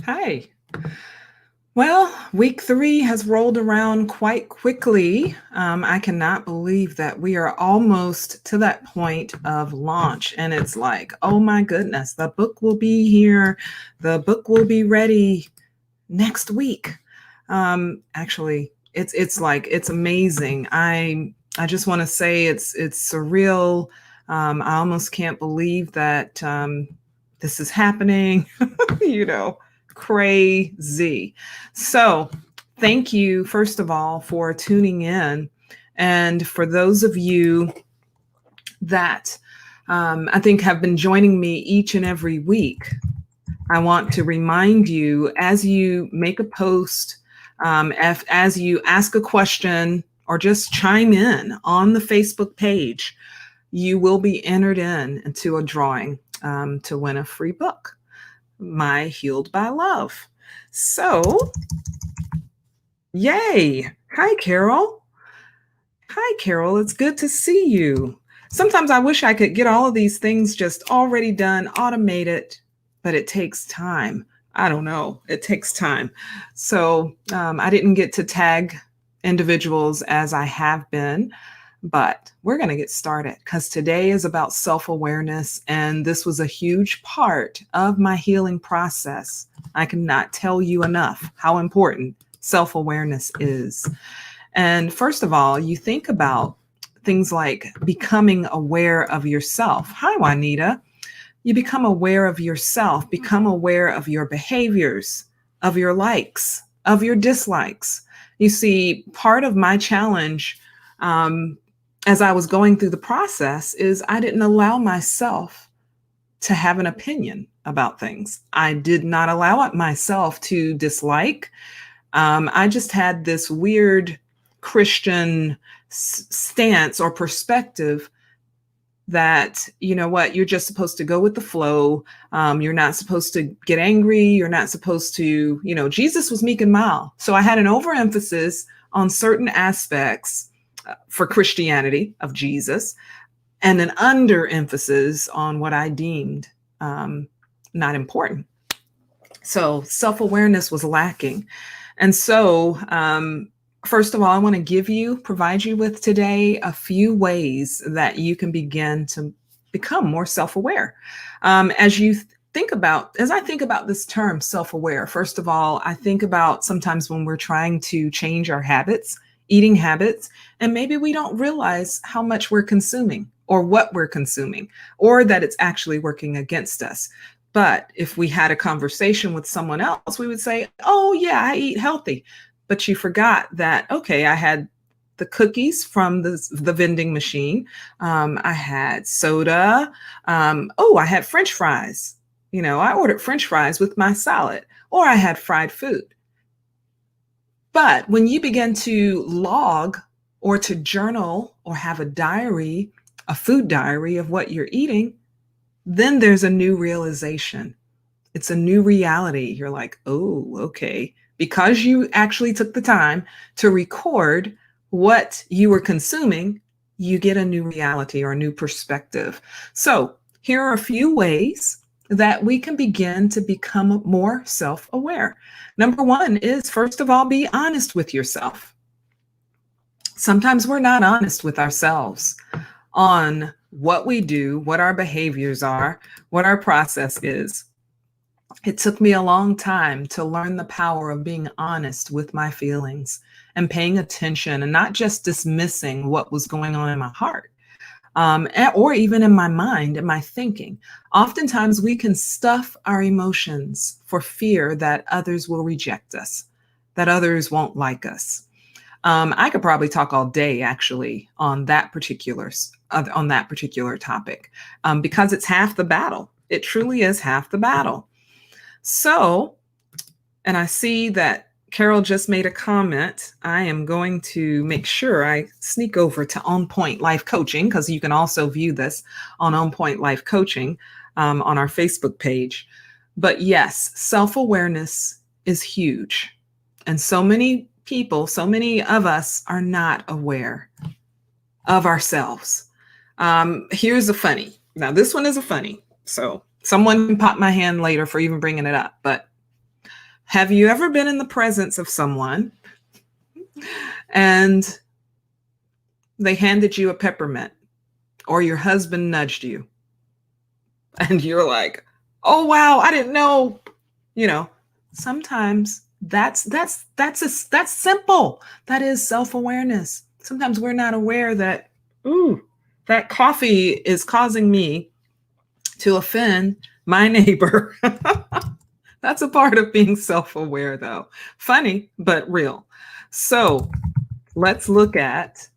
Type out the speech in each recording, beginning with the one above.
Hi. Well, week 3 has rolled around quite quickly. I cannot believe that we are almost to that point of launch. And it's like, oh my goodness, the book will be here. The book will be ready next week. Actually, it's like it's amazing. I just want to say it's surreal. I almost can't believe that this is happening. you know, Crazy. So, thank you, first of all, for tuning in. And for those of you that I think have been joining me each and every week, I want to remind you as you make a post, as you ask a question, or just chime in on the Facebook page, you will be entered into a drawing to win a free book, My Healed by Love. So, yay. Hi, Carol. Hi, Carol. It's good to see you. Sometimes I wish I could get all of these things just already done, automated, but it takes time. I don't know. It takes time. So I didn't get to tag individuals as I have been, but we're going to get started because today is about self awareness. And this was a huge part of my healing process. I cannot tell you enough how important self awareness is. And first of all, you think about things like becoming aware of yourself. Hi, Juanita. You become aware of yourself, become aware of your behaviors, of your likes, of your dislikes. You see, part of my challenge as I was going through the process is I didn't allow myself to have an opinion about things. I did not allow it myself to dislike. I just had this weird Christian stance or perspective that, you know what, you're just supposed to go with the flow. You're not supposed to get angry. You're not supposed to, Jesus was meek and mild. So I had an overemphasis on certain aspects for Christianity of Jesus and an underemphasis on what I deemed not important. So self-awareness was lacking. And so, first of all, I want to provide you with today a few ways that you can begin to become more self-aware. As I think about this term self-aware, first of all, I think about sometimes when we're trying to change our habits, eating habits, and maybe we don't realize how much we're consuming or what we're consuming, or that it's actually working against us. But if we had a conversation with someone else, we would say, oh, yeah, I eat healthy. But you forgot that, okay, I had the cookies from the vending machine. I had soda. I had French fries. I ordered French fries with my salad, or I had fried food. But when you begin to log or to journal or have a diary, a food diary of what you're eating, then there's a new realization. It's a new reality. You're like, oh, okay. Because you actually took the time to record what you were consuming, you get a new reality or a new perspective. So here are a few ways that we can begin to become more self-aware. Number one is, first of all, be honest with yourself. Sometimes we're not honest with ourselves on what we do, what our behaviors are, what our process is. It took me a long time to learn the power of being honest with my feelings and paying attention and not just dismissing what was going on in my heart or even in my mind and my thinking. Oftentimes we can stuff our emotions for fear that others will reject us, that others won't like us. I could probably talk all day actually on that particular topic because it's half the battle. It truly is half the battle. So, and I see that Carol just made a comment. I am going to make sure I sneak over to Onpoint Life Coaching because you can also view this on Onpoint Life Coaching on our Facebook page. But yes, self-awareness is huge. And so many people, so many of us are not aware of ourselves. Here's a funny. Now, this one is a funny. So someone can pop my hand later for even bringing it up. But Have you ever been in the presence of someone and they handed you a peppermint, or your husband nudged you and you're like, oh, wow, I didn't know, you know, sometimes that's simple. That is self-awareness. Sometimes we're not aware that, ooh, that coffee is causing me to offend my neighbor. That's a part of being self-aware, though. Funny, but real. So let's look at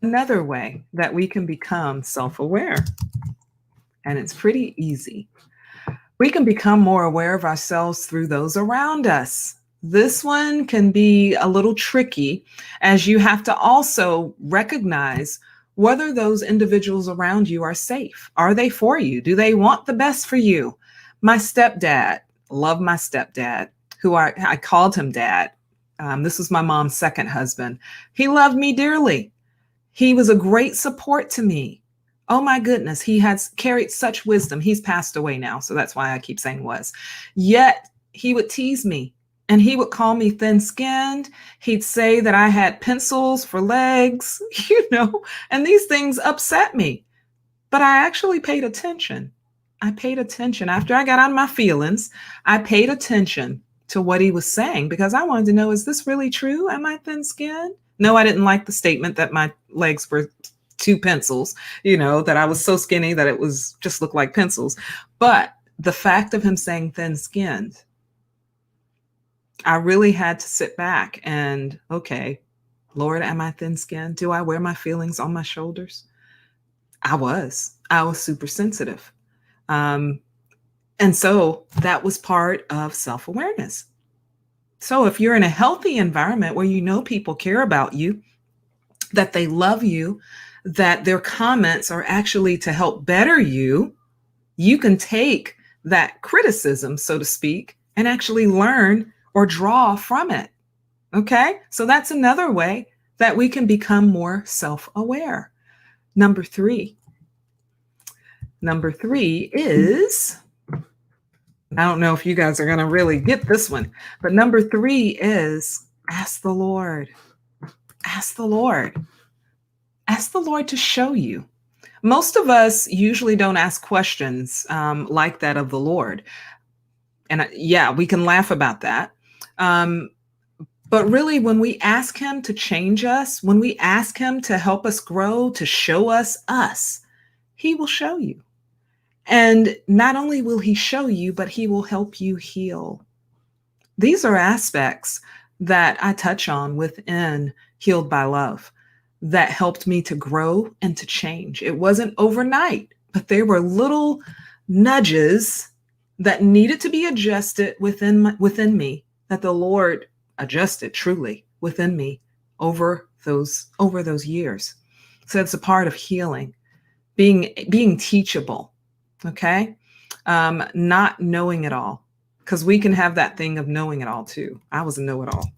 another way that we can become self-aware. And it's pretty easy. We can become more aware of ourselves through those around us. This one can be a little tricky, as you have to also recognize whether those individuals around you are safe. Are they for you? Do they want the best for you? My stepdad, love my stepdad, who I called him dad. This was my mom's second husband. He loved me dearly. He was a great support to me. Oh my goodness, he has carried such wisdom. He's passed away now, so that's why I keep saying was. Yet he would tease me and he would call me thin-skinned. He'd say that I had pencils for legs, and these things upset me. But I actually paid attention. I paid attention. After I got out of my feelings, I paid attention to what he was saying because I wanted to know, is this really true? Am I thin-skinned? No, I didn't like the statement that my legs were two pencils, that I was so skinny that it was just looked like pencils. But the fact of him saying thin-skinned, I really had to sit back and, okay, Lord, am I thin-skinned? Do I wear my feelings on my shoulders? I was super sensitive. And so that was part of self-awareness. So if you're in a healthy environment where people care about you, that they love you, that their comments are actually to help better you, you can take that criticism, so to speak, and actually learn or draw from it. Okay? So that's another way that we can become more self-aware. Number three is, I don't know if you guys are going to really get this one, but number three is ask the Lord. Ask the Lord. Ask the Lord to show you. Most of us usually don't ask questions like that of the Lord. And we can laugh about that. But really, when we ask him to change us, when we ask him to help us grow, to show us, he will show you. And not only will he show you, but he will help you heal. These are aspects that I touch on within Healed by Love that helped me to grow and to change. It wasn't overnight, but there were little nudges that needed to be adjusted within me, that the Lord adjusted truly within me over those years. So it's a part of healing, being teachable. Okay. Not knowing it all, because we can have that thing of knowing it all too. I was a know-it-all.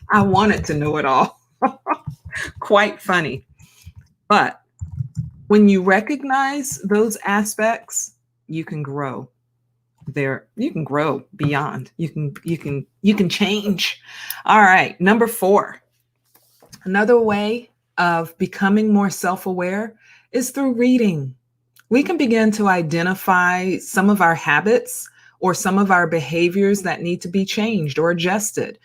I wanted to know it all. Quite funny. But when you recognize those aspects, you can grow there. You can grow beyond. You can change. All right. Number 4, another way of becoming more self-aware is through reading. We can begin to identify some of our habits or some of our behaviors that need to be changed or adjusted.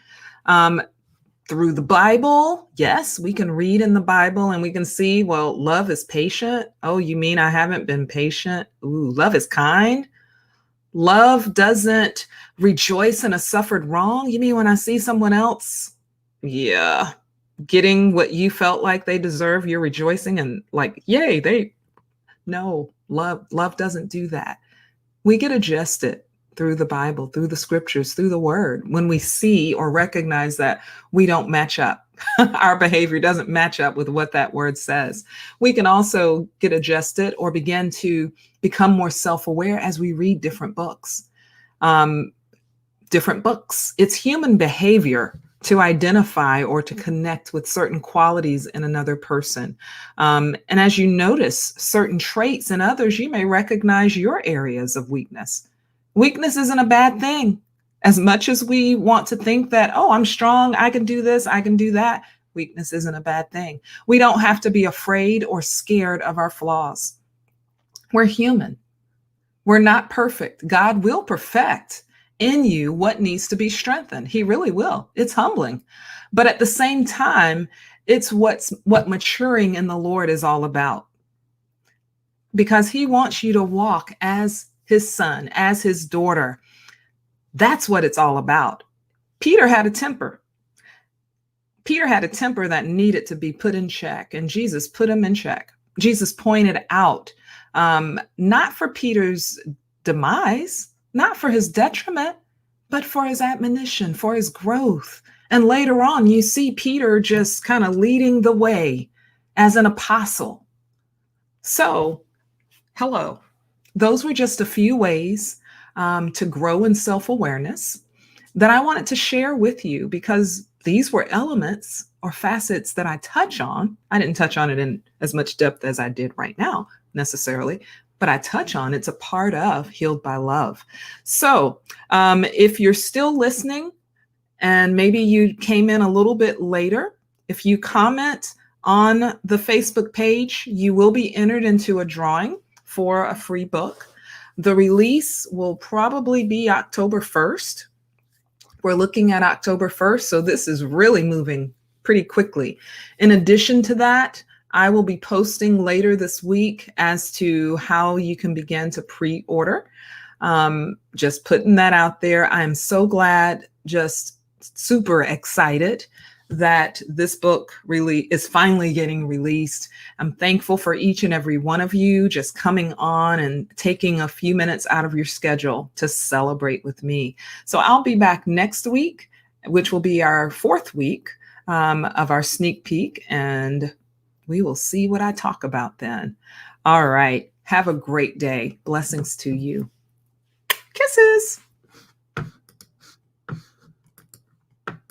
Through the Bible, yes, we can read in the Bible and we can see, well, love is patient. Oh, you mean I haven't been patient? Ooh, love is kind. Love doesn't rejoice in a suffered wrong. You mean when I see someone else, getting what you felt like they deserve, you're rejoicing and like, yay, no, love doesn't do that. We get adjusted through the Bible, through the scriptures, through the word, when we see or recognize that we don't match up. Our behavior doesn't match up with what that word says. We can also get adjusted or begin to become more self-aware as we read different books. It's human behavior to identify or to connect with certain qualities in another person. And as you notice certain traits in others, you may recognize your areas of weakness. Weakness isn't a bad thing. As much as we want to think that, oh, I'm strong, I can do this, I can do that, weakness isn't a bad thing. We don't have to be afraid or scared of our flaws. We're human. We're not perfect. God will perfect in you what needs to be strengthened. He really will. It's humbling. But at the same time, it's what maturing in the Lord is all about. Because he wants you to walk as his son, as his daughter. That's what it's all about. Peter had a temper. Peter had a temper that needed to be put in check, and Jesus put him in check. Jesus pointed out, not for Peter's demise, not for his detriment, but for his admonition, for his growth. And later on, you see Peter just kind of leading the way as an apostle. So, hello. Those were just a few ways to grow in self-awareness that I wanted to share with you, because these were elements or facets that I touch on. I didn't touch on it in as much depth as I did right now necessarily, but I touch on it's a part of Healed by Love. So if you're still listening and maybe you came in a little bit later, if you comment on the Facebook page, you will be entered into a drawing for a free book. The release will probably be October 1st. We're looking at October 1st, so this is really moving pretty quickly. In addition to that, I will be posting later this week as to how you can begin to pre-order. Just putting that out there. I'm so glad, just super excited that this book really is finally getting released. I'm thankful for each and every one of you just coming on and taking a few minutes out of your schedule to celebrate with me. So I'll be back next week, which will be our 4th week of our sneak peek, and we will see what I talk about then. All right. Have a great day. Blessings to you. Kisses.